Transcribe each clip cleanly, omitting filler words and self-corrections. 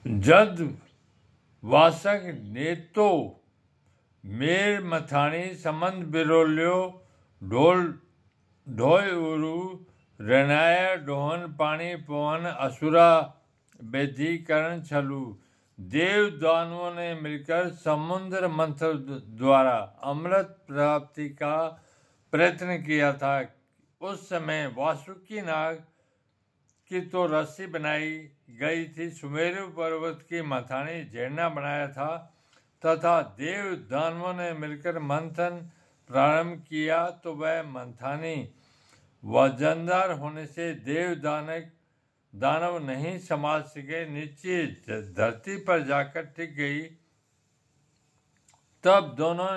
जद वासक नेतो मेर मथाणी संबंध बिरोल्यो ढोय उरु रनाय डोहन पानी पोहन असुरा बेधी करण छलु। देव दानवों ने मिलकर समुद्र मंथन द्वारा अमृत प्राप्ति का प्रयत्न किया था। उस समय वासुकी नाग की तो रस्सी बनाई गई थी, सुमेरु पर्वत की मथानी झरना बनाया था तथा देव दानवों ने मिलकर मंथन प्रारंभ किया तो वह मंथानी वजनदार होने से देव दानव नहीं संभाल सके, नीचे धरती पर जाकर टिक गई। तब दोनों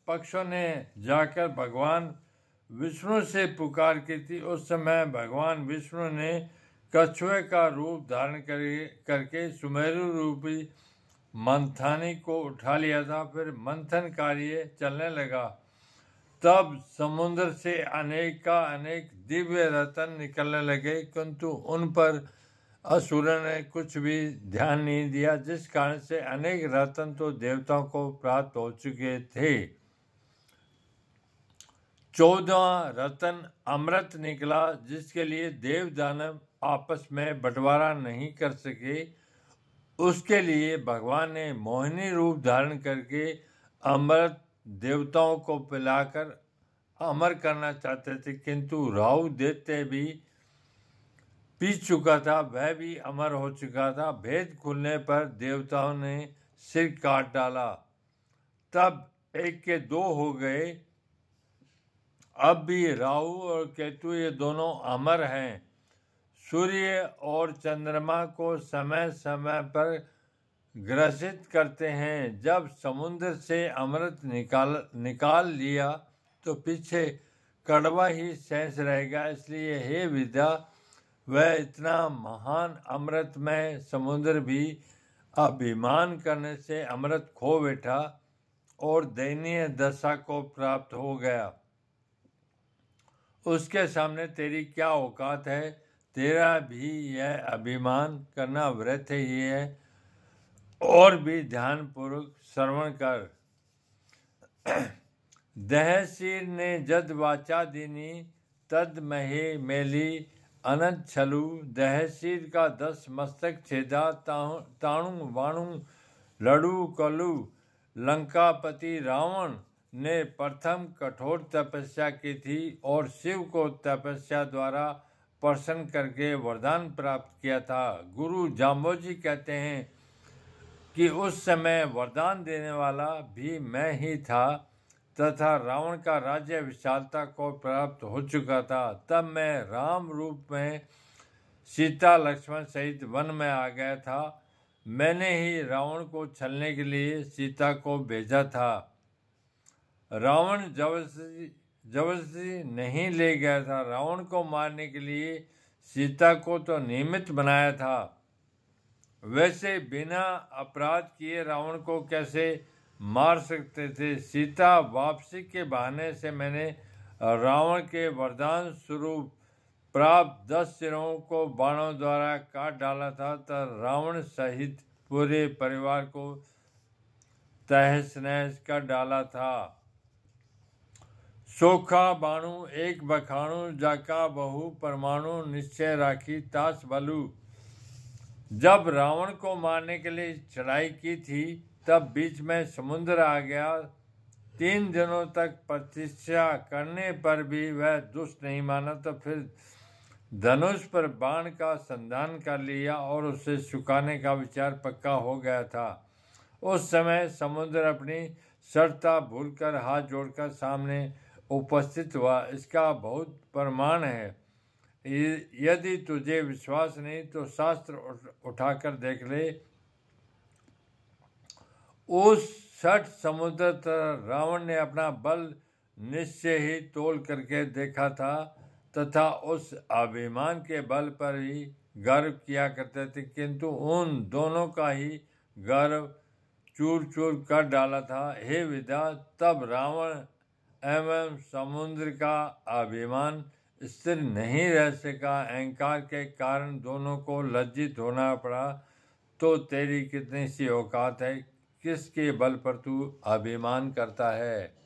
पक्षों ने जाकर भगवान विष्णु से पुकार की थी। उस समय भगवान विष्णु ने कछुए का रूप धारण करके सुमेरु रूपी मंथानी को उठा लिया था। फिर मंथन कार्य चलने लगा। तब समुद्र से अनेक दिव्य रत्न निकलने लगे, किंतु उन पर असुरों ने कुछ भी ध्यान नहीं दिया, जिस कारण से अनेक रत्न तो देवताओं को प्राप्त हो चुके थे। 14वां रत्न अमृत निकला, जिसके लिए देव दानव आपस में बंटवारा नहीं कर सके। उसके लिए भगवान ने मोहिनी रूप धारण करके अमृत देवताओं को पिलाकर अमर करना चाहते थे, किंतु राहु दैत्य भी पी चुका था, वह भी अमर हो चुका था। भेद खुलने पर देवताओं ने सिर काट डाला। तब एक के दो हो गए। अब भी राहु और केतु ये दोनों अमर हैं। सूर्य और चंद्रमा को समय समय पर ग्रसित करते हैं। जब समुद्र से अमृत निकाल लिया तो पीछे कड़वा ही शेष रहेगा। इसलिए हे विद्या, वह इतना महान अमृतमय समुद्र भी अभिमान करने से अमृत खो बैठा और दयनीय दशा को प्राप्त हो गया। उसके सामने तेरी क्या औकात है? तेरा भी यह अभिमान करना व्यर्थ ही है। और भी ध्यानपूर्वक श्रवण कर। दहसीर ने जद वाचा दीनी तद महे मेली अनंत छलु। दहसीर का 10 मस्तक छेदा, ताणु वाणु लड़ू कलु। लंकापति रावण ने प्रथम कठोर तपस्या की थी और शिव को तपस्या द्वारा प्रसन्न करके वरदान प्राप्त किया था। गुरु जाम्बोजी कहते हैं कि उस समय वरदान देने वाला भी मैं ही था तथा रावण का राज्य विशालता को प्राप्त हो चुका था। तब मैं राम रूप में सीता लक्ष्मण सहित वन में आ गया था। मैंने ही रावण को छलने के लिए सीता को भेजा था। रावण जबरदस्ती नहीं ले गया था। रावण को मारने के लिए सीता को तो निमित्त बनाया था। वैसे बिना अपराध किए रावण को कैसे मार सकते थे? सीता वापसी के बहाने से मैंने रावण के वरदान स्वरूप प्राप्त 10 सिरों को बाणों द्वारा काट डाला था। तब रावण सहित पूरे परिवार को तहस नहस कर डाला था। सोखा बाणु एक बखाणु, जाका बहु परमाणु, निश्चय राखी तास बलु। जब रावण को मारने के लिए चढ़ाई की थी तब बीच में समुद्र आ गया। 3 दिनों तक प्रतीक्षा करने पर भी वह दुष्ट नहीं माना। तो फिर धनुष पर बाण का संधान कर लिया और उसे सुखाने का विचार पक्का हो गया था। उस समय समुद्र अपनी शर्ता भूलकर हाथ जोड़कर सामने उपस्थित हुआ। इसका बहुत प्रमाण है। यदि तुझे विश्वास नहीं तो शास्त्र उठाकर देख ले। उस 60 समुद्र तर रावण ने अपना बल निश्चय ही तोल करके देखा था तथा उस अभिमान के बल पर ही गर्व किया करते थे, किंतु उन दोनों का ही गर्व चूर चूर कर डाला था। हे विद्या, तब रावण एवं समुद्र का अभिमान स्थिर नहीं रह सका। अहंकार के कारण दोनों को लज्जित होना पड़ा। तो तेरी कितनी सी औकात है, किसके बल पर तू अभिमान करता है।